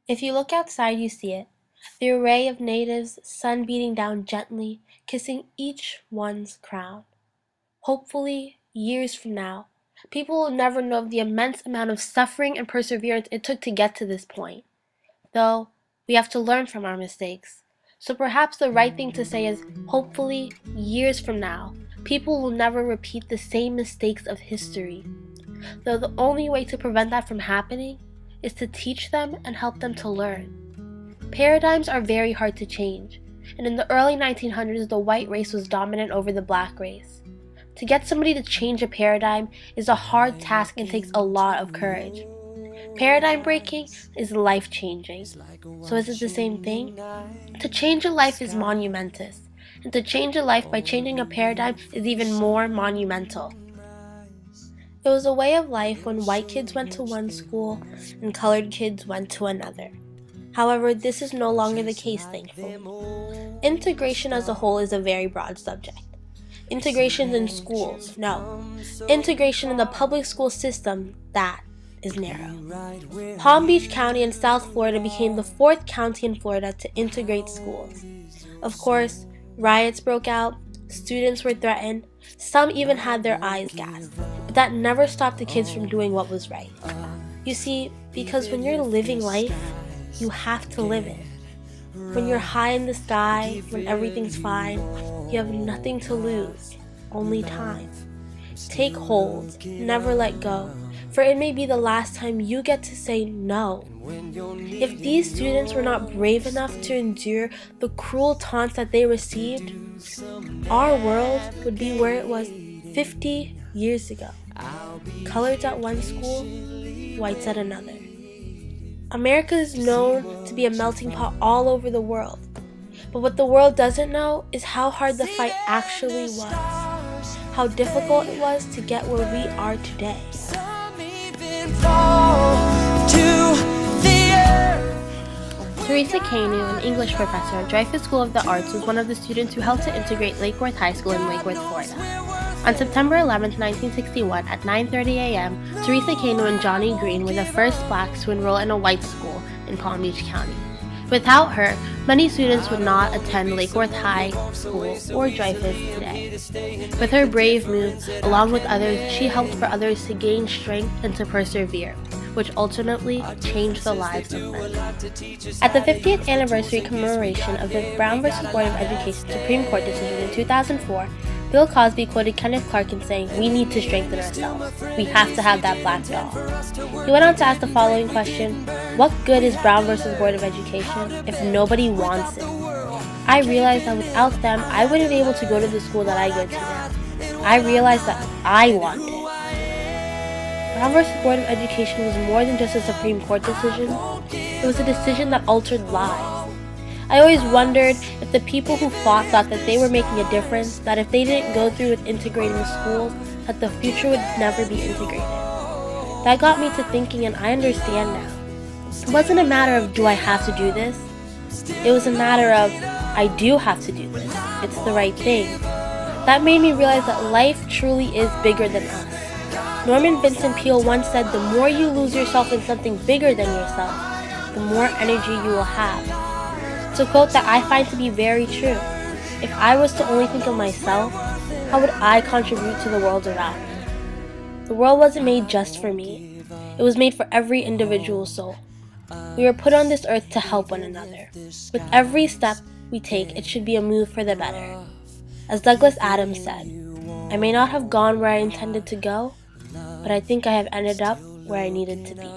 If you look outside, you see it. The array of natives, sun beating down gently, kissing each one's crown. Hopefully, years from now, people will never know of the immense amount of suffering and perseverance it took to get to this point. Though, we have to learn from our mistakes. So perhaps the right thing to say is, hopefully, years from now, people will never repeat the same mistakes of history. Though the only way to prevent that from happening is to teach them and help them to learn. Paradigms are very hard to change, and in the early 1900s the white race was dominant over the black race. To get somebody to change a paradigm is a hard task and takes a lot of courage. Paradigm breaking is life changing. So is it the same thing? To change a life is monumentous, and to change a life by changing a paradigm is even more monumental. It was a way of life when white kids went to one school and colored kids went to another. However, this is no longer the case, thankfully. Integration as a whole is a very broad subject. Integration in schools, no. Integration in the public school system, that is narrow. Palm Beach County in South Florida became the fourth county in Florida to integrate schools. Of course, riots broke out, students were threatened, some even had their eyes gassed, but that never stopped the kids from doing what was right. You see, because when you're living life, you have to live it. When you're high in the sky, when everything's fine, you have nothing to lose, only time. Take hold, never let go, for it may be the last time you get to say no. If these students were not brave enough to endure the cruel taunts that they received, our world would be where it was 50 years ago. Coloreds at one school, whites at another. America is known to be a melting pot all over the world. But what the world doesn't know is how hard the fight actually was. How difficult it was to get where we are today. Teresa Kanu, an English professor at Dreyfus School of the Arts, was one of the students who helped to integrate Lake Worth High School in Lake Worth, Florida. On September 11, 1961, at 9:30 a.m., Teresa Kanu and Johnny Green were the first blacks to enroll in a white school in Palm Beach County. Without her, many students would not attend Lake Worth High School or Dreyfus today. With her brave move, along with others, she helped for others to gain strength and to persevere, which ultimately changed the lives of many. At the 50th anniversary commemoration of the Brown v. Board of Education Supreme Court decision in 2004, Bill Cosby quoted Kenneth Clark in saying, "We need to strengthen ourselves. We have to have that black dog." He went on to ask the following question: what good is Brown v. Board of Education if nobody wants it? I realized that without them, I wouldn't be able to go to the school that I go to now. I realized that I want it. Brown v. Board of Education was more than just a Supreme Court decision. It was a decision that altered lives. I always wondered if the people who fought thought that they were making a difference, that if they didn't go through with integrating schools, that the future would never be integrated. That got me to thinking, and I understand now. It wasn't a matter of, do I have to do this? It was a matter of, I do have to do this. It's the right thing. That made me realize that life truly is bigger than us. Norman Vincent Peale once said, the more you lose yourself in something bigger than yourself, the more energy you will have. It's a quote that I find to be very true. If I was to only think of myself, how would I contribute to the world around me? The world wasn't made just for me. It was made for every individual soul. We were put on this earth to help one another. With every step we take, it should be a move for the better. As Douglas Adams said, I may not have gone where I intended to go, but I think I have ended up where I needed to be.